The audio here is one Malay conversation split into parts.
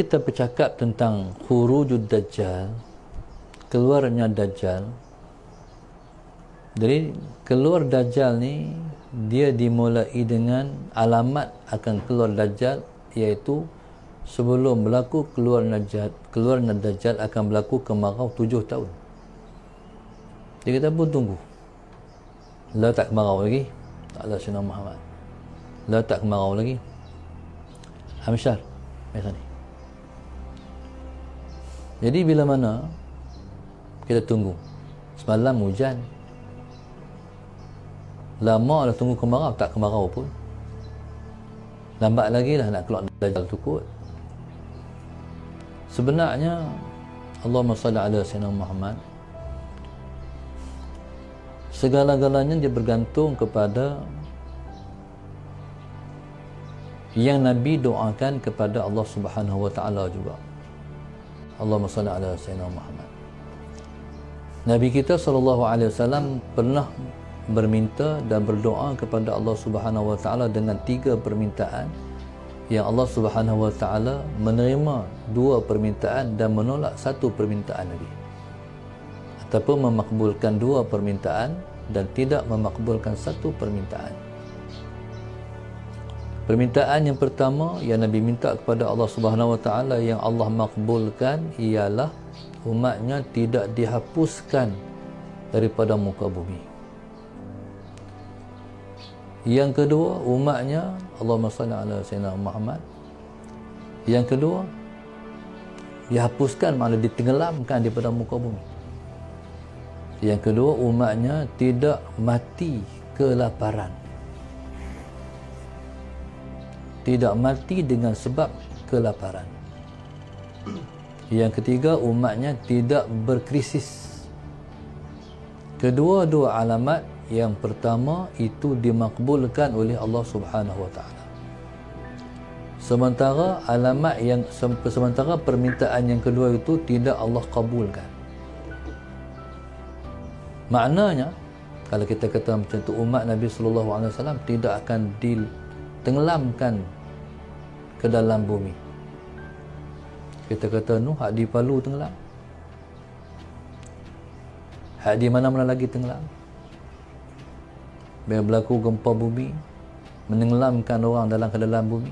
kita bercakap tentang khurujud dajjal, keluarnya dajjal. Jadi keluar dajjal ni dia dimulai dengan alamat akan keluar dajjal, iaitu sebelum berlaku keluarnya dajjal akan berlaku kemarau 7 tahun. Jadi kita pun tunggu. La tak kemarau lagi. Tak ada Sayyidina Muhammad. La tak kemarau lagi. Hamsyar macam ni. Jadi bila mana kita tunggu, semalam hujan, lama dah tunggu kemarau, tak kemarau pun, lambat lagi lah nak keluar dajjal tu kot. Sebenarnya Allahumma salli ala Sayyidina Muhammad, segala-galanya dia bergantung kepada yang Nabi doakan kepada Allah Subhanahu wa taala juga. Allahumma salli ala Sayyidina Muhammad. Nabi kita SAW pernah berminta dan berdoa kepada Allah Subhanahu wa taala dengan 3 permintaan, yang Allah Subhanahu wa taala menerima 2 permintaan dan menolak 1 permintaan lagi, ataupun memakbulkan 2 permintaan dan tidak memakbulkan 1 permintaan. Permintaan yang pertama yang Nabi minta kepada Allah Subhanahu wa taala yang Allah makbulkan ialah umatnya tidak dihapuskan daripada muka bumi. Yang kedua, umatnya, Allahumma salli ala Sayyidina Muhammad, yang kedua, dihapuskan, maknanya ditenggelamkan daripada muka bumi. Yang kedua, umatnya tidak mati kelaparan, tidak mati dengan sebab kelaparan. Yang ketiga, umatnya tidak berkrisis. Kedua-dua alamat, yang pertama itu dimakbulkan oleh Allah Subhanahu wa taala. Sementara permintaan yang kedua itu tidak Allah kabulkan. Maknanya kalau kita kata macam tu, umat Nabi sallallahu alaihi wasallam tidak akan ditenggelamkan ke dalam bumi. Kita kata hak di Palu tenggelam, hak di mana-mana lagi tenggelam. Bila berlaku gempa bumi menenggelamkan orang ke dalam bumi.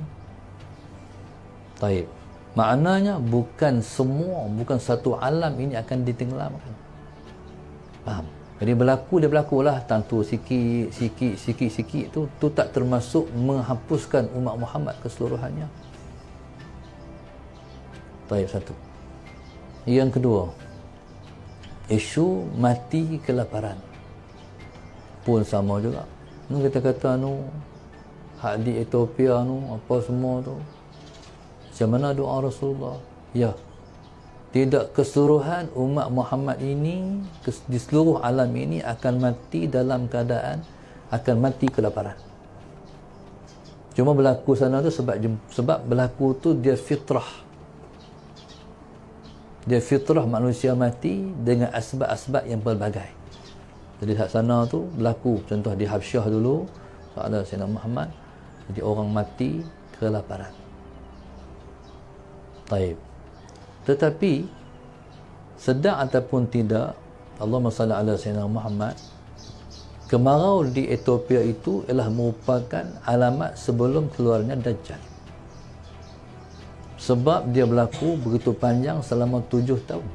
Taib. Maknanya bukan semua, bukan satu alam ini akan ditenggelamkan. Faham? Jadi dia berlakulah tentu sikit tu tak termasuk menghapuskan umat Muhammad keseluruhannya. Taib satu. Yang kedua, isu mati kelaparan pun sama juga. Kita kata hak di Ethiopia apa semua tu, macam mana doa Rasulullah? Ya, tidak keseluruhan umat Muhammad ini di seluruh alam ini akan mati dalam keadaan akan mati kelaparan. Cuma berlaku sana tu sebab berlaku tu dia fitrah. Dia fitrah manusia mati dengan asbab-asbab yang pelbagai. Jadi kat sana tu berlaku, contoh di Habsyah dulu, ada Sayyidina Muhammad, jadi orang mati kelaparan. Taib. Tetapi sedar ataupun tidak, Allahumma salli ala Sayyidina Muhammad, kemarau di Ethiopia itu ialah merupakan alamat sebelum keluarnya Dajjal. Sebab dia berlaku begitu panjang selama 7 tahun.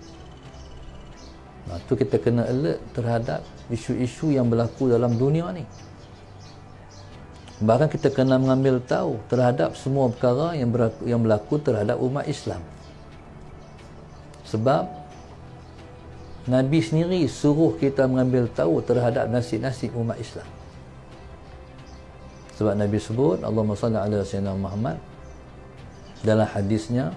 Tu kita kena alert terhadap isu-isu yang berlaku dalam dunia ni. Bahkan kita kena mengambil tahu terhadap semua perkara yang berlaku terhadap umat Islam. Sebab Nabi sendiri suruh kita mengambil tahu terhadap nasib-nasib umat Islam. Sebab Nabi sebut, Allahumma salli ala Sayyidina Muhammad, dalam hadisnya,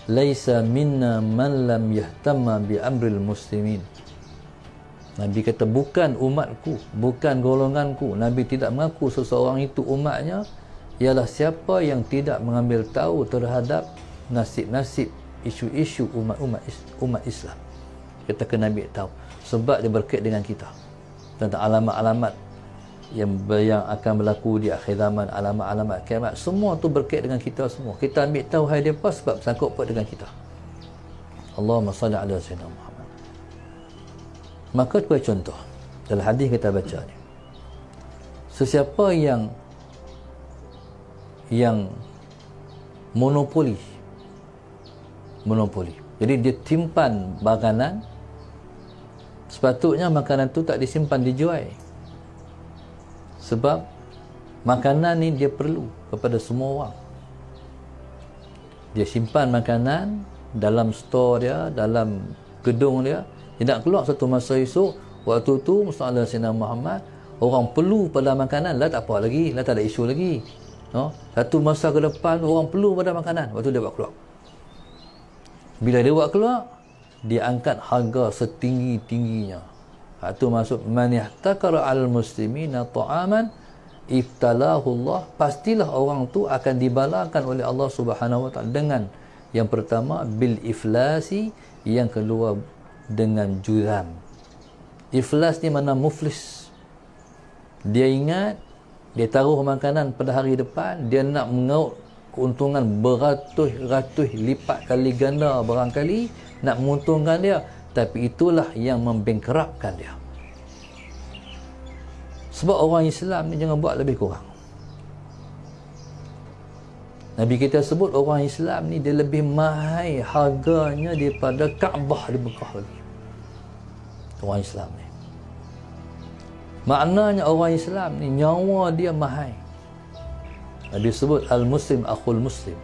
laisa minna man lam yahtamma bi amril muslimin. Nabi kata bukan umatku, bukan golonganku. Nabi tidak mengaku seseorang itu umatnya, ialah siapa yang tidak mengambil tahu terhadap nasib-nasib isu-isu umat Islam. Kita kena ambil tahu sebab dia berkait dengan kita tentang alamat-alamat yang akan berlaku di akhir zaman, alamat-alamat kiamat, semua tu berkait dengan kita semua. Kita ambil tahu hai depa sebab sangkut paut dengan kita. Allahumma salli ala sayyidina Muhammad. Maka sebagai contoh dalam hadis kita baca ni, sesiapa yang monopoli, jadi dia timpan makanan, sepatutnya makanan tu tak disimpan, dijual. Sebab makanan ni dia perlu kepada semua orang. Dia simpan makanan dalam store dia, dalam gedung dia. Dia nak keluar satu masa esok, waktu tu Muhammad Sayyidina Muhammad, orang perlu pada makanan, lah tak apa lagi, lah tak ada isu lagi. No? Satu masa ke depan orang perlu pada makanan, waktu dia buat keluar. Bila dia buat keluar, dia angkat harga setinggi-tingginya. Itu maksud man yahtakara al muslimina ta'aman iftalahu Allah. Pastilah orang tu akan dibalakan oleh Allah Subhanahu wa taala dengan yang pertama bil iflasi, yang kedua dengan juram. Iflas ni mana muflis. Dia ingat dia taruh makanan pada hari depan, dia nak mengaut keuntungan beratus-ratus lipat kali ganda barangkali nak menguntungkan dia, tapi itulah yang membengkerapkan dia. Sebab orang Islam ni jangan buat lebih kurang. Nabi kita sebut orang Islam ni dia lebih mahal harganya daripada Kaabah di Mekah lagi. Orang Islam ni, maknanya orang Islam ni nyawa dia mahal. Nabi sebut al-muslim akhul muslim.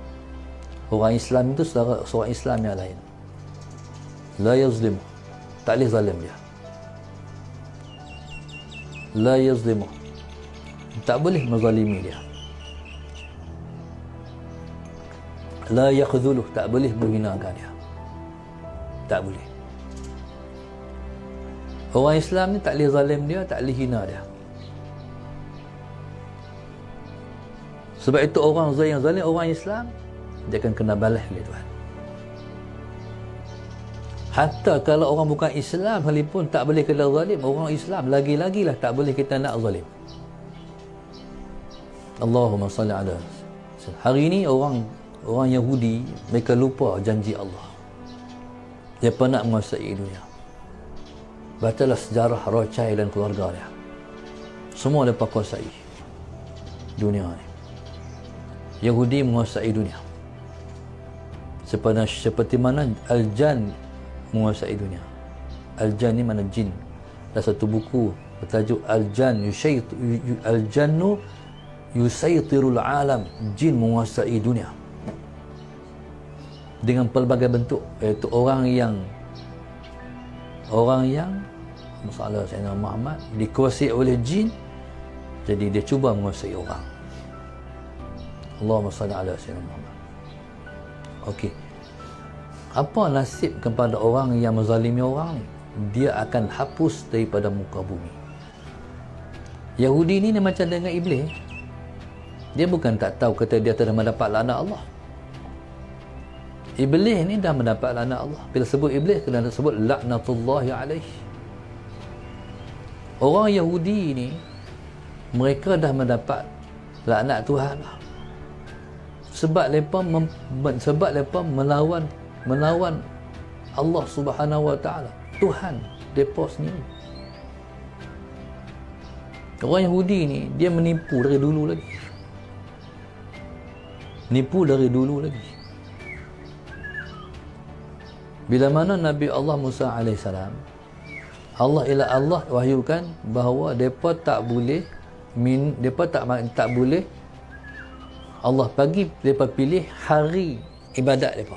Orang Islam itu saudara seorang Islam yang lain. La yazlimu, tak boleh zalim dia. La yazlimu, tak boleh menzalimi dia. La yakhdhuluh, tak boleh menghinakan dia. Tak boleh. Orang Islam ni tak boleh zalim dia, tak boleh hina dia. Sebab itu orang yang zalim orang Islam, dia akan kena balas oleh Tuhan. Hatta kalau orang bukan Islam sekalipun tak boleh kena zalim, orang Islam lagi-lagilah tak boleh kita nak zalim. Allahumma salli ala. Hari ini orang Yahudi mereka lupa janji Allah. Dia nak menguasai dunia. Bacalah sejarah Rothschild dan keluarga dia. Semua mereka kuasai dunia ni. Yahudi menguasai dunia. Seperti mana Al-Jan menguasai dunia. Al-Jan ni mana jin. Ada satu buku bertajuk Al-Jannu yusaytirul alam. Jin menguasai dunia dengan pelbagai bentuk, iaitu orang yang masalah Sayyidina Muhammad dikuasai oleh jin, jadi dia cuba menguasai orang. Allahumma salli ala Sayyidina Muhammad. Okey, apa nasib kepada orang yang menzalimi orang ni? Dia akan hapus daripada muka bumi. Yahudi ni macam dengan iblis. Dia bukan tak tahu kata dia telah mendapat laknat Allah. Iblis ni dah mendapat laknat Allah. Bila sebut iblis, kena sebut laknatullahi alaih. Orang Yahudi ni, mereka dah mendapat laknat Tuhan lah. Sebab mereka melawan Allah Subhanahu wa taala, Tuhan depa sendiri. Orang Yahudi ni dia menipu dari dulu lagi. Bila mana Nabi Allah Musa alaihissalam, Allah wahyukan bahawa depa tak boleh tak boleh, Allah bagi depa pilih hari ibadat depa.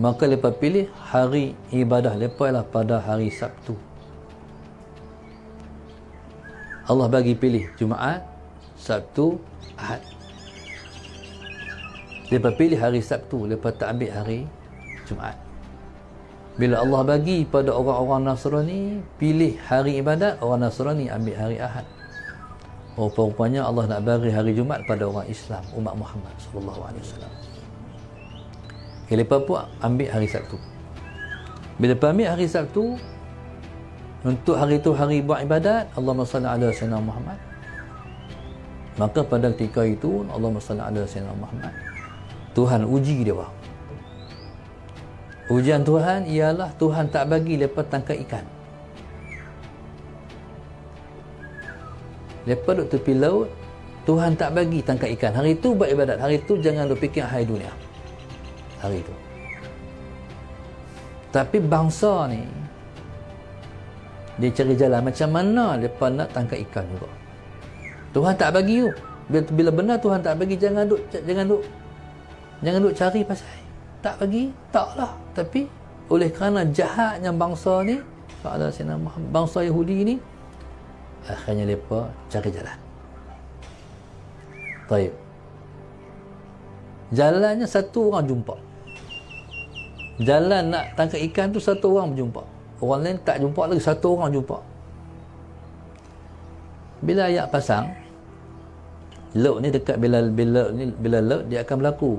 Maka depa pilih hari ibadah depa ialah pada hari Sabtu. Allah bagi pilih Jumaat, Sabtu, Ahad. Depa pilih hari Sabtu, depa tak ambil hari Jumaat. Bila Allah bagi pada orang-orang Nasrani pilih hari ibadat, orang Nasrani ambil hari Ahad. Rupanya Allah nak bagi hari Jumaat pada orang Islam, umat Muhammad sallallahu alaihi wasallam. Lepas pun ambil hari Sabtu. Bila ambil hari Sabtu, untuk hari itu hari buat ibadat, Allahumma salli ala sayyidina Muhammad. Maka pada ketika itu Allahumma salli ala sayyidina Muhammad, Tuhan uji dia. Ujian Tuhan ialah Tuhan tak bagi mereka tangkap ikan. Mereka duduk tepi laut, Tuhan tak bagi tangkap ikan. Hari itu buat ibadat, hari itu jangan duk fikir hai dunia. Hari itu. Tapi bangsa ni dia cari jalan macam mana mereka nak tangkap ikan juga. Tuhan tak bagi you. Bila benar Tuhan tak bagi, jangan duk cari pasal tak bagi, taklah. Tapi oleh kerana jahatnya bangsa ni, bangsa Yahudi ni, akhirnya mereka cari jalan. Baik. Jalannya satu orang jumpa. Jalan nak tangkap ikan tu satu orang berjumpa. Orang lain tak jumpa lagi, satu orang jumpa. Bila ayat pasang, laut ni dekat bila laut dia akan berlaku,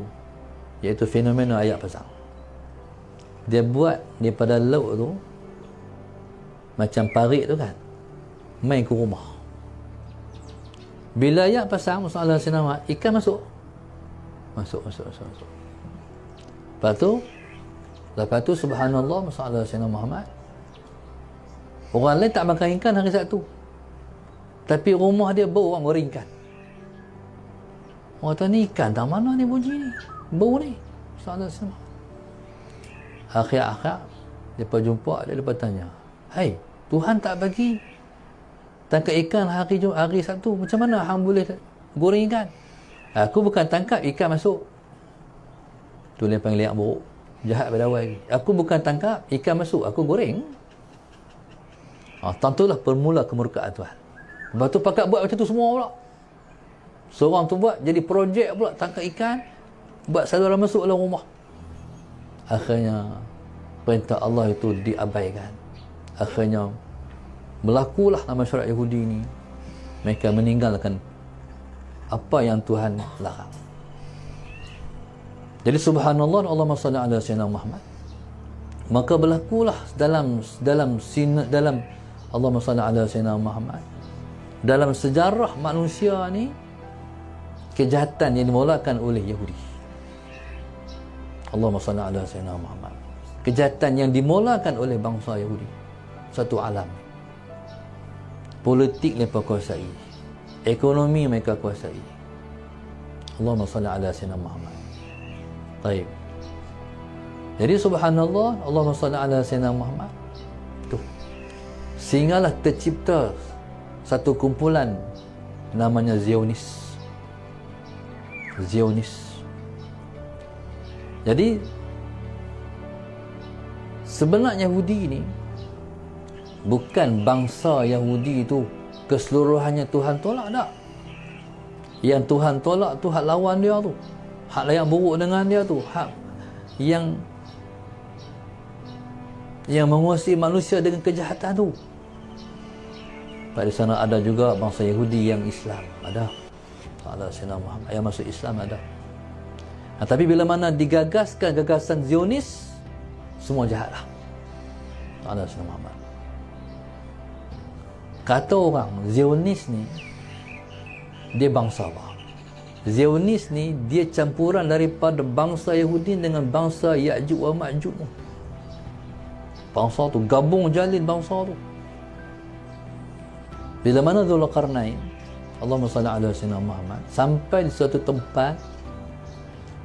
iaitu fenomena ayat pasang. Dia buat daripada laut tu macam parit tu kan, main ke rumah. Bila ayat pasang, masalah sinama, ikan masuk. Lepas tu subhanallah, masalah sinama Muhammad. Orang lain tak makan ikan hari Sabtu, tapi rumah dia bau orang goreng ikan. Orang kata, ni ikan tak mana ni bunyi ni, bau ni. Akhir-akhir dia jumpa dia, lepas tanya, hai, Tuhan tak bagi tangkap ikan hari Sabtu, macam mana hang boleh goreng ikan? Aku bukan tangkap, ikan masuk. Tu dia panggil liak buruk, jahat pada awal lagi. Aku bukan tangkap, ikan masuk, aku goreng. Tentulah permula kemurkaan Tuhan. Lepas tu pakat buat macam tu semua pula. Seorang tu buat jadi projek pula, tangkap ikan, buat saluran masuk dalam rumah. Akhirnya perintah Allah itu diabaikan. Akhirnya berlakulah dalam masyarakat Yahudi ni, mereka meninggalkan apa yang Tuhan larang. Jadi subhanallah, Allahumma salli ala sayyidina Muhammad. Maka berlakulah dalam Allahumma salli ala sayyidina Muhammad, dalam sejarah manusia ni, kejahatan yang dimulakan oleh Yahudi. Allahumma salli ala sayyidina Muhammad. Kejahatan yang dimulakan oleh bangsa Yahudi. Satu alam. Politik mereka kuasai, ekonomi mereka kuasai. Allahumma salli ala sayyidina Muhammad. Baik. Jadi subhanallah, Allahumma salli ala sayyidina Muhammad. Tu. Sehinggalah tercipta satu kumpulan namanya Zionis. Jadi sebenarnya Yahudi ni bukan bangsa Yahudi itu keseluruhannya Tuhan tolak, tak. Yang Tuhan tolak tu hak lawan dia tu, hak layak buruk dengan dia tu, hak yang menguasai manusia dengan kejahatan tu. Pada sana ada juga bangsa Yahudi yang Islam, ada Sayyidina Muhammad yang masuk Islam, ada. Tapi bila mana digagaskan gagasan Zionis, semua jahatlah. Sayyidina Muhammad. Kata orang Zionis ni, dia bangsa apa? Zionis ni dia campuran daripada bangsa Yahudi dengan bangsa Ya'juj wa Ma'juj. Bangsa tu gabung jalin bangsa tu. Bila mana Dzulqarnain, Allahumma salli ala sayyidina Muhammad, sampai di suatu tempat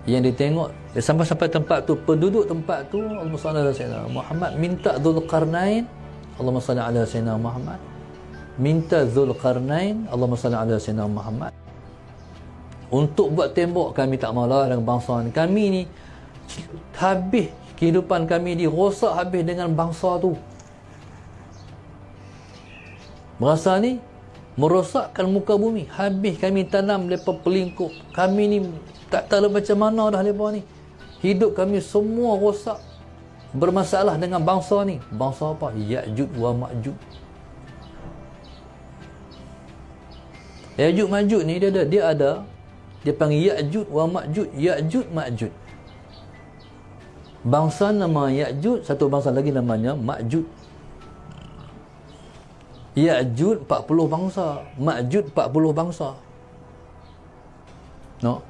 yang ditengok, sampai tempat tu, penduduk tempat tu, Allahumma salli ala sayyidina Muhammad, minta Dzulqarnain, Allahumma salli ala sayyidina Muhammad, minta Dzulqarnain, Allahumma salli ala sayyidina Muhammad, untuk buat tembok. Kami tak malah dengan bangsa ni, kami ni habis, kehidupan kami dirosak habis dengan bangsa tu. Merasa ni merosakkan muka bumi, habis kami tanam mereka pelingkup, kami ni tak tahu macam mana dah mereka ni, hidup kami semua rosak, bermasalah dengan bangsa ni. Bangsa apa? Ya'juj wa Ma'juj. Ya'juj Ma'juj ni dia panggil Ya'juj wa Ma'juj. Ya'juj Ma'juj, bangsa nama Ya'juj, satu bangsa lagi namanya Ma'juj. Ya'jud 40 bangsa, Ma'jud 40 bangsa. No.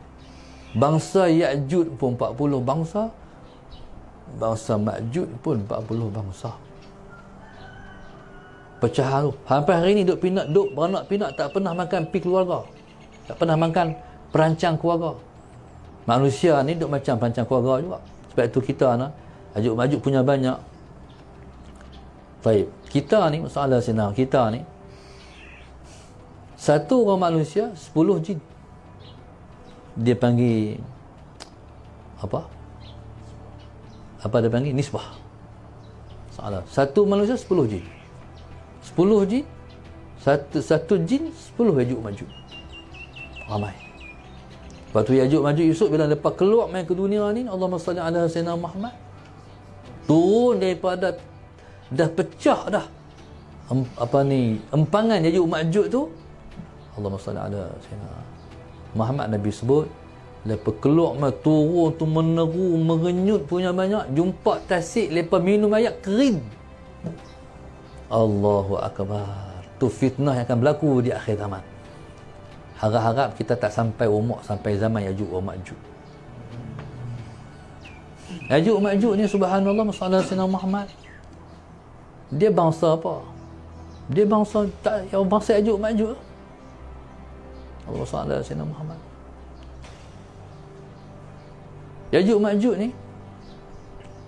Bangsa Ya'jud pun 40 bangsa, bangsa Ma'jud pun 40 bangsa. Pecahan tu. Sampai hari ni duk beranak pinak, tak pernah makan pi keluarga. Tak pernah makan perancang keluarga. Manusia ni duk macam perancang keluarga juga. Sebab tu kita nak Ya'juj punya banyak. Baik, kita ni masalah senang, kita ni satu orang manusia 10 jin. Dia panggil apa dia panggil? Nisbah. Salah. Satu manusia 10 jin. 10 jin, satu jin 10 Ya'juj Ma'juj. Ramai. Lepas tu Ya'juj Ma'juj Yusuf bila lepas keluar main ke dunia ni, Allahumma salli ala sayyidina Muhammad, turun daripada dah pecah dah empangan Ya'juj Ma'juj tu. Allahumma salli ala sayyidina Muhammad. Nabi sebut lepas keluar mai turun tu meneru merenyut punya banyak, jumpa tasik lepas minum air kering. Allahu akbar. Tu fitnah yang akan berlaku di akhir zaman. Harap-harap kita tak sampai umur sampai zaman Ya'juj Ma'juj. Ya'juj Ma'juj ni subhanallah masalah sayyidina Muhammad. Dia bangsa apa? Dia bangsa Ya'juj Ma'juj. Allah SWT Sayyidina Muhammad. Ya'juj Ma'juj ni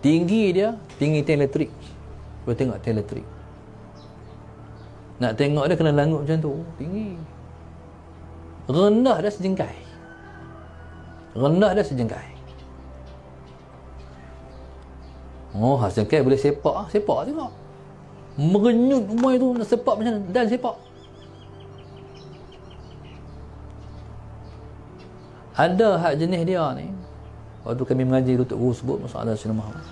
tinggi tiang elektrik. Boleh tengok tiang elektrik. Nak tengok dia kena langut macam tu, tinggi. Rendah dah sejengkai. Oh, sejengkai boleh sepak tengok. Merenyut umai tu, nak sepak macam mana? Dan sepak. Ada hak jenis dia ni. Waktu kami mengaji Tok Guru sebut masalah Sayyidina Muhammad.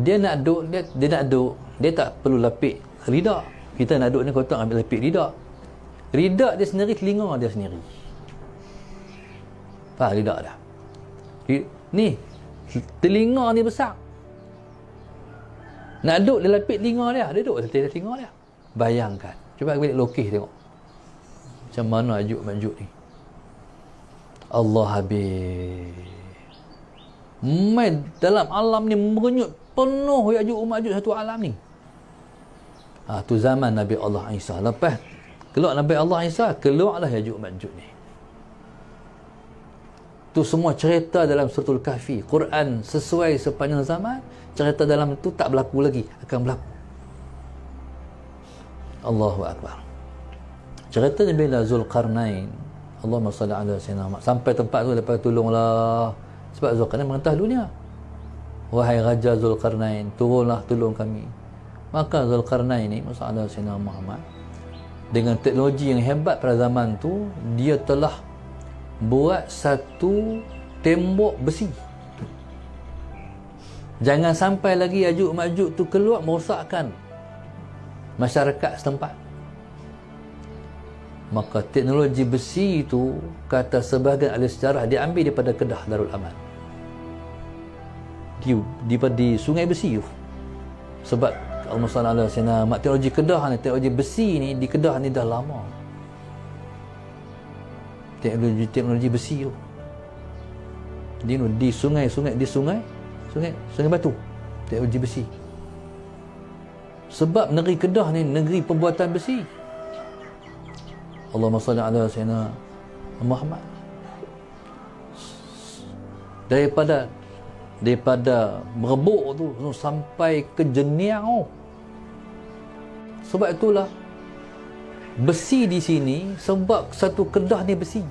Dia nak duduk, dia tak perlu lapik rida. Kita nak duduk ni kotak ambil lapik rida. Rida dia sendiri, telinga dia sendiri. Faham rida dah? Ni telinga ni besar. Nak duduk dia lapik telinga dia duduk di telinga dia. Bayangkan. Cuba balik lokih tengok. Macam mana Ya'juj Ma'juj ni. Allah habis. Main dalam alam ni merenyut penuh Ya'juj Ma'juj satu alam ni. Tu zaman Nabi Allah Isa. Lepas keluar Nabi Allah Isa, keluarlah Ya'juj Ma'juj ni. Tu semua cerita dalam Suratul Kahfi. Quran sesuai sepanjang zaman, cerita dalam tu tak berlaku lagi, akan berlaku. Allahu Akbar. Ceritanya bila Zulkarnain, Allahumma salli ala sayyidina Muhammad, sampai tempat tu, lepas tolonglah, sebab Zulkarnain merentah dunia. Wahai Raja Zulkarnain, turunlah tolong kami. Maka Zulkarnain ni, masalah sayyidina Muhammad, dengan teknologi yang hebat pada zaman tu, dia telah buat satu tembok besi. Jangan sampai lagi Ya'juj Ma'juj tu keluar merosakkan masyarakat setempat. Maka teknologi besi itu, kata sebahagian ahli sejarah, diambil daripada Kedah Darul Aman. Di sungai besi tu. Sebab Allahumma salli ala teknologi Kedah ni, teknologi besi ni di Kedah ni dah lama. Teknologi besi tu. Di sungai batu. Teknologi besi. Sebab negeri Kedah ni negeri pembuatan besi. Allahumma salli ala sayyidina Muhammad. Daripada merebuk tu sampai ke Jeniang. Sebab itulah besi di sini, sebab satu Kedah ni besi.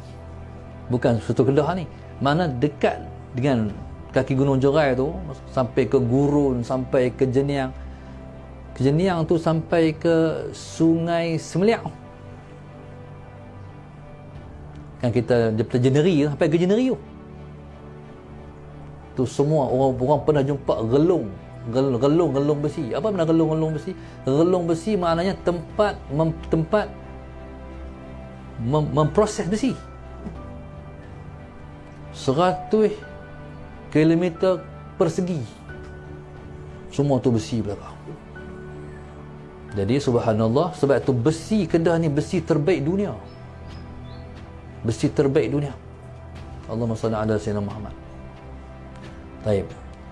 Bukan satu Kedah ni, mana dekat dengan kaki Gunung Jerai tu, sampai ke Gurun, sampai ke Jeniang. Ke Jeniang tu sampai ke Sungai Semeliak. Kan kita daripada Jeneri sampai ke Jeneri tu. Tu semua orang pernah jumpa relung besi. Apa makna relung besi? Relung besi maknanya tempat memproses besi. 100 kilometer persegi. Semua tu besi belakang. Jadi subhanallah, sebab tu besi Kedah ni besi terbaik dunia. Besi terbaik dunia. Allahumma salli ala sayyidina Muhammad. Baik.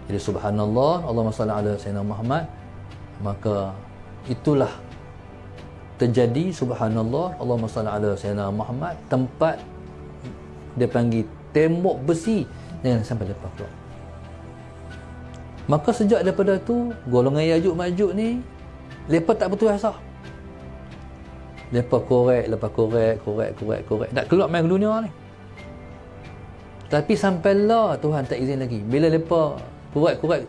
Jadi subhanallah, Allahumma salli ala sayyidina Muhammad. Maka itulah terjadi subhanallah, Allahumma salli ala sayyidina Muhammad, tempat dia panggil tembok besi, jangan sampai lepas keluar. Maka sejak daripada tu, golongan Yajuj Majuj ni lepas tak betul asa. Lepas korek tak keluar main ke dunia ni. Tapi sampailah Tuhan tak izin lagi. Bila lepas korek,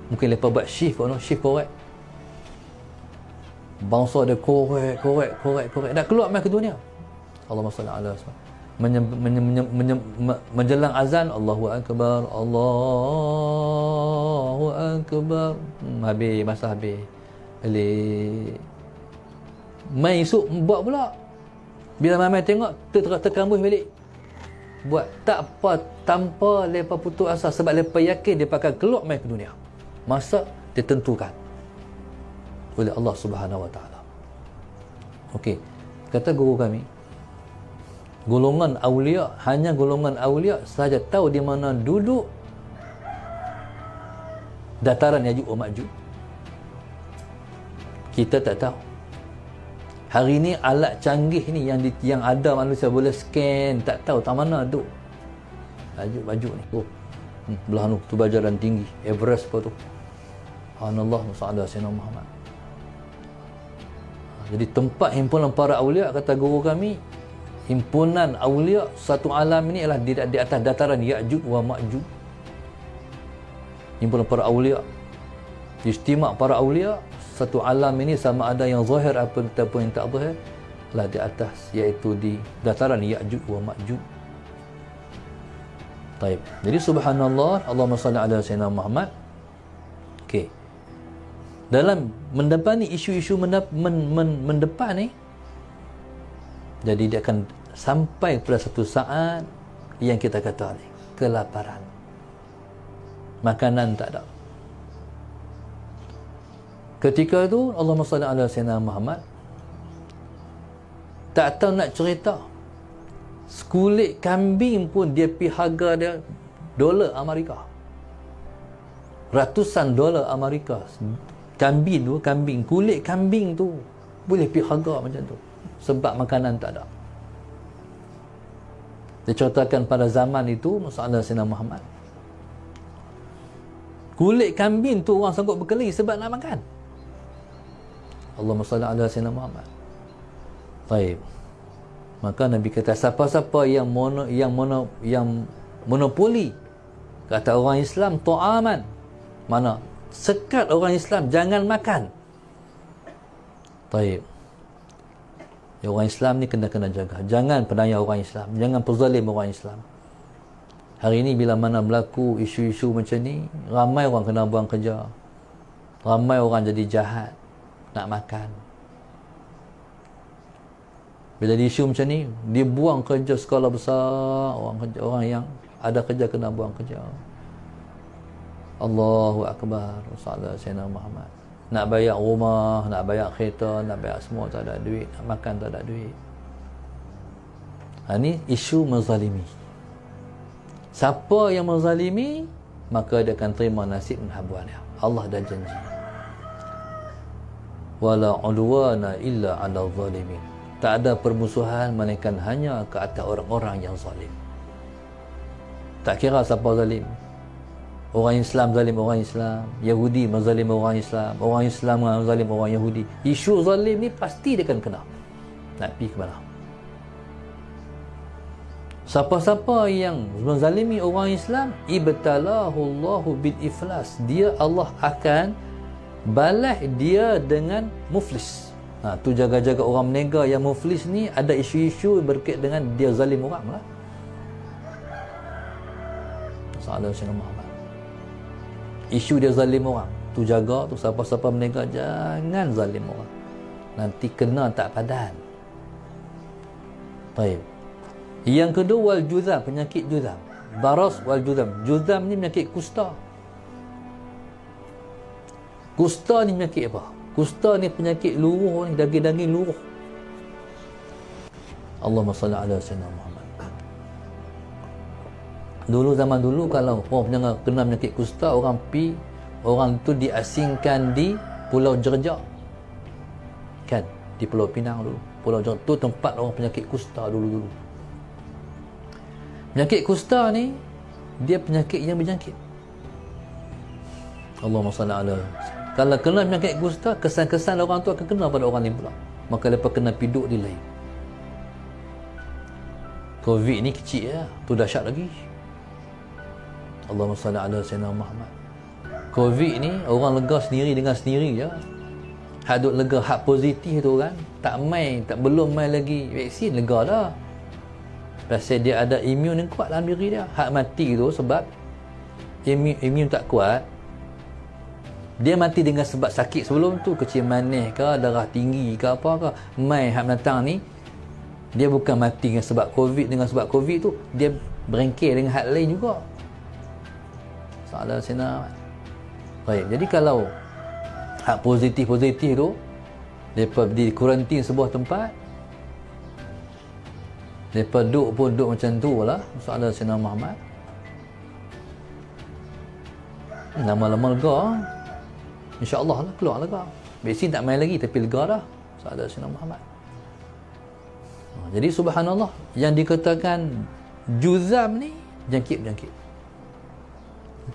mungkin lepas buat shift korek. Bangsa dia korek. Tak keluar main ke dunia. Allahumma salli ala menjelang azan, Allahu Akbar, Allahu Akbar. Habis, masa habis. Balik. Mai esok buat pula. Bila mamai tengok, terkambus balik. Buat. Tak apa, tanpa lepas putus asa. Sebab lepas yakin dia pakai keluar main ke dunia. Masa ditentukan oleh Allah Subhanahu Wa Taala. Okey. Kata guru kami, golongan awliya, hanya golongan awliya sahaja tahu di mana duduk dataran Yajuj wa Majuj. Kita tak tahu. Hari ni alat canggih ni yang ada manusia boleh scan, tak tahu tak mana duduk Yajuj Majuj ni. Belah tu bajaran tinggi Everest apa tu. Subhanallah sallallahu alaihi wasallam. Jadi tempat himpunan para awliya, kata guru kami, himpunan awliya satu alam ini adalah di atas dataran Yajuj wa Majuj. Himpunan para awliya, istimak para awliya satu alam ini, sama ada yang zahir ataupun yang tak zahir, lah di atas, iaitu di dataran Yajuj wa Majuj. Taib. Jadi subhanallah, Allahumma salli ala sayyidina Muhammad. Okey. Dalam mendepani isu-isu mendepan ni, jadi dia akan sampai pada satu saat yang kita kata ni, kelaparan, makanan tak ada. Ketika tu Allahumma salli ala sayyidina Muhammad, tak tahu nak cerita, sekulit kambing pun dia pi harga dia dolar Amerika, ratusan dolar Amerika. Kambing, kulit kambing tu boleh pi harga macam tu, sebab makanan tak ada. Diceritakan pada zaman itu, masalah Sayyidina Muhammad, kulit kambing tu orang sanggup berkeli sebab nak makan. Allahumma salli ala Sayyidina Muhammad. Baik. Maka Nabi kata, siapa-siapa yang monopoli, kata orang Islam, ta'aman, mana sekat orang Islam jangan makan. Baik. Ya, orang Islam ni kena jaga. Jangan penanya orang Islam, jangan perzalim orang Islam. Hari ini bila mana berlaku isu-isu macam ni, ramai orang kena buang kerja, ramai orang jadi jahat nak makan. Bila ada isu macam ni, dia buang kerja skala besar, orang yang ada kerja kena buang kerja. Allahu Akbar, Rasulullah Sayyidina Muhammad. Nak bayar rumah, nak bayar kereta, nak bayar semua, tak ada duit. Nak makan, tak ada duit. Ini isu menzalimi. Siapa yang menzalimi, maka dia akan terima nasib menhabuan dia. Allah dah janji. Wala udwana illa ala zalimin. Tak ada permusuhan melainkan hanya ke atas orang-orang yang zalim. Tak kira siapa zalim. Orang Islam zalim orang Islam, Yahudi menzalim orang Islam, orang Islam menzalim orang Yahudi. Isu zalim ni pasti dia akan kena. Nak pergi ke mana? Siapa-siapa yang menzalimi orang Islam, ibtalahu Allahu bil iflas. Dia, Allah akan balas dia dengan muflis. Tu jaga-jaga orang menega yang muflis ni, ada isu-isu berkait dengan dia zalim orang lah. Sallallahu alaihi wasallam. Isu dia zalim orang, tu jaga tu, siapa-siapa menega jangan zalim orang, nanti kena tak padan. Baik. Yang kedua, wal juzam, penyakit juzam. Baras wal juzam. Juzam ni penyakit kusta. Kusta ni penyakit apa? Kusta ni penyakit luruh ni, daging-daging luruh. Allahumma salli ala sayyidina Muhammad. Dulu, zaman dulu, kalau orang kena penyakit kusta, orang tu diasingkan di Pulau Jerjak, kan, di Pulau Pinang dulu. Pulau Jerjak tu tempat orang penyakit kusta dulu. Penyakit kusta ni dia penyakit yang berjangkit. Allahumma salli ala. Kalau kena penyakit kusta, kesan-kesan orang tu akan kena pada orang lain pula. Maka lepas kena piduk di lain. Covid ni kecil ya, tu dahsyat lagi. Allahumma salli ala sayyidina Muhammad. Covid ni orang lega sendiri dengan sendiri je. Hak duk lega, hak positif tu kan, belum main lagi vaksin, lega dah. Pasal dia ada imun yang kuat dalam diri dia. Hak mati tu sebab imun tak kuat. Dia mati dengan sebab sakit sebelum tu, kecil manis ke, darah tinggi ke apa ke. Mai hak menatang ni, dia bukan mati dengan sebab Covid tu, dia berengkel dengan hak lain juga. Salah sena. Baik, jadi kalau hak positif tu, depa di kuarantin sebuah tempat, depa duduk macam tu lah. Salah sena Muhammad. Lama-lama lega, insya-Allah lah keluar lega. Vaksin tak main lagi tapi lega dah. Salah sena Muhammad. Jadi subhanallah, yang dikatakan juzam ni jangkit.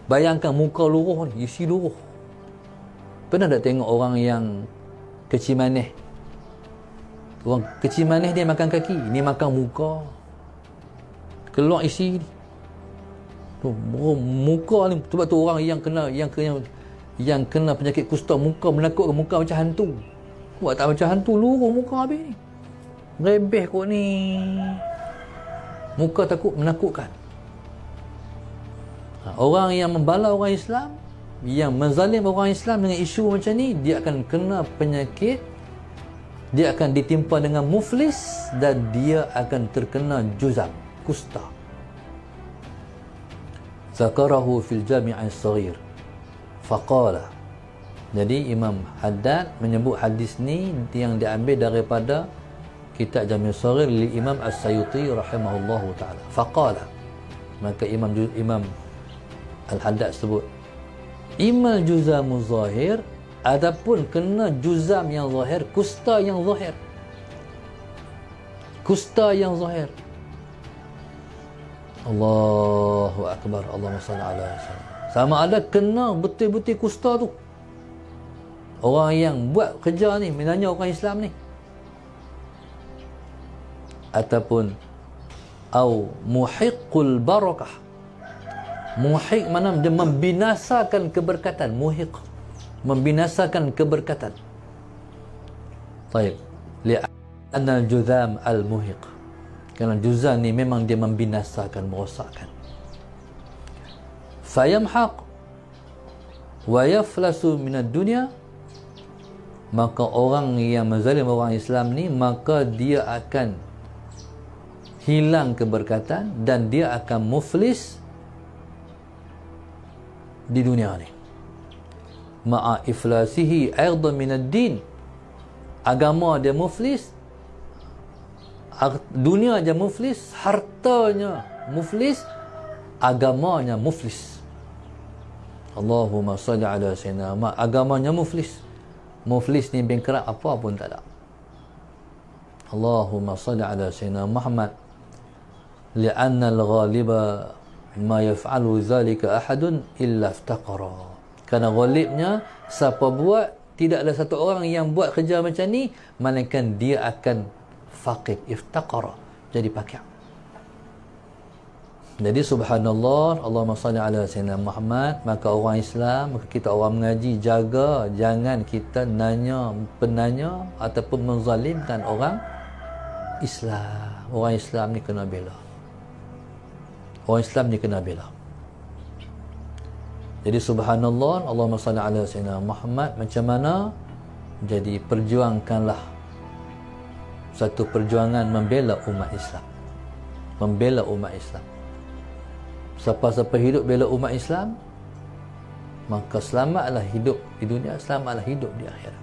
Bayangkan muka luruh ni, isi luruh. Pernah tak tengok orang yang kecil manis? Orang kecil manis dia makan kaki, ni makan muka. Keluar isi ni. Tu muka ni, sebab tu orang yang kena penyakit kusta, muka menakutkan, muka macam hantu. Buat tak macam hantu, luruh muka habis ni. Rebeh kot ni. Muka takut, menakutkan. Orang yang membala orang Islam, yang menzalim orang Islam dengan isu macam ni, dia akan kena penyakit, dia akan ditimpa dengan muflis, dan dia akan terkena juzam, kusta. Zakarahu fil jami'ai saghir faqala. Jadi Imam Haddad menyebut hadis ni yang diambil daripada kitab Jami' Saghir li Imam As-Sayuti rahimahullahu taala. Faqala, maka Imam Al-Haddad sebut, imal juzamu zahir, adapun kena juzam yang zahir, kusta yang zahir. Kusta yang zahir. Allahu akbar, Allahumma salli ala sayyidina. Sama ada kena betul-betul kusta tu. Orang yang buat kerja ni, menanya orang Islam ni. Ataupun au muhiqqul barakah. Muhiq mana dia membinasakan keberkatan. Muhiq, membinasakan keberkatan. Baik, li'anna al-juzam al-muhiq, kerana juzam ni memang dia membinasakan, merosakkan. Fayamhaq wa yaflasu minad dunya, maka orang yang menzalim orang Islam ni, maka dia akan hilang keberkatan dan dia akan muflis di dunia ni. Ma'a iflasihi aidan minad din, agama dia muflis, dunia dia muflis, hartanya muflis, agamanya muflis. Allahumma salli ala sayyidina Muhammad. Agamanya muflis. Muflis ni bankrupt, apa pun tak ada. Allahumma salli ala sayyidina Muhammad. Li'anna al-ghaliba ma yaf'alu dhalika ahadun illa iftaqara. Kerana ghalibnya, siapa buat, tidak ada satu orang yang buat kerja macam ni melainkan dia akan faqir, iftaqara, jadi pakar. Jadi subhanallah, Allahumma salli ala sayyidina Muhammad. Maka orang Islam, maka kita orang mengaji, jaga jangan kita penanya ataupun menzalimkan orang Islam. Orang Islam ni kena bela. Orang Islam ni kena bela. Jadi subhanallah, Allahumma salli ala sayyidina Muhammad. Macam mana? Jadi perjuangkanlah satu perjuangan membela umat Islam. Membela umat Islam. Siapa-siapa hidup bela umat Islam, maka selamatlah hidup di dunia, selamatlah hidup di akhirat.